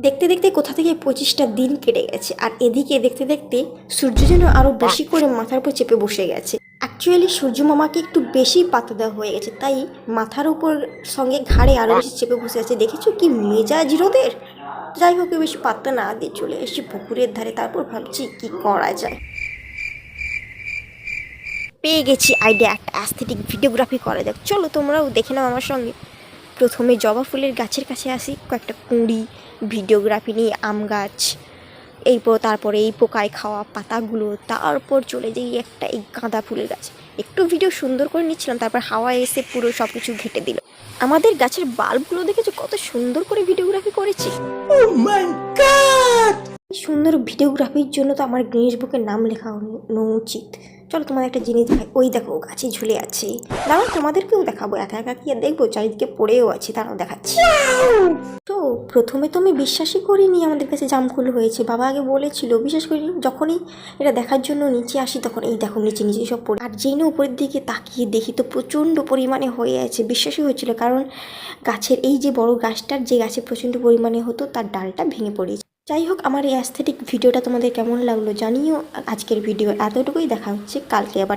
দেখতে দেখতে কোথা থেকে 25টা দিন কেটে গেছে, আর এদিকে দেখতে দেখতে সূর্য যেন আরও বেশি করে মাথার উপর চেপে বসে গেছে। অ্যাকচুয়ালি সূর্য মামাকে একটু বেশি পাতা দেওয়া হয়ে গেছে, তাই মাথার উপর সঙ্গে ঘাড়ে আরও বেশি চেপে বসে আছে। দেখেছো কি মেজাজ রোদের। যাই হোক, বেশি পাত্তা না দিয়ে চলে এসেছি পুকুরের ধারে। তারপর ভাবছি কি করা যায়। পেয়ে গেছি আইডিয়া, একটা অ্যাস্থেটিক ভিডিওগ্রাফি করা যাক। চলো তোমরাও দেখে নাও আমার সঙ্গে। প্রথমে জবা ফুলের গাছের কাছে আসি, কয়েকটা কুঁড়ি ভিডিওগ্রাফি নিয়ে আম গাছ, তারপরে এই পোকায় খাওয়া পাতাগুলো, তারপর চলে যাই একটা এই গাঁদা ফুলের গাছ। একটু ভিডিও সুন্দর করে নিচ্ছিলাম, তারপর হাওয়া এসে পুরো সব কিছু ঘেটে দিল। আমাদের গাছের বাল্বগুলো দেখেছো কত সুন্দর করে ভিডিওগ্রাফি করেছি। সুন্দর ভিডিওগ্রাফির জন্য তো আমার গিনেস বুকে নাম লেখা উচিত। চলো তোমাদের একটা জিনিস দেখাই। ওই দেখো গাছে ঝুলে আছে। দাঁড়াও তোমাদেরকেও দেখাবো। একা একা কি আর দেখবো, চারিদিকে পড়েও আছে, তারাও দেখাচ্ছি। তো প্রথমে তো আমি বিশ্বাসই করিনি আমাদের কাছে জামফুল হয়েছে। বাবা আগে বলেছিল, বিশ্বাস করিনি। যখনই এটা দেখার জন্য নিচে আসি, তখন এই দেখো নিচে নিচে সব পড়ে। আর যেই না উপরের দিকে তাকিয়ে দেখি তো প্রচণ্ড পরিমাণে হয়ে আছে। বিশ্বাসই হয়েছিল, কারণ গাছের এই যে বড় গাছটার যে গাছে প্রচণ্ড পরিমাণে হতো, তার ডালটা ভেঙে পড়েছে। যাই হোক, আমার এই অ্যাস্থেটিক ভিডিওটা তোমাদের কেমন লাগলো জানিও। আজকের ভিডিও এতটুকুই, দেখা হচ্ছে কালকে আবার।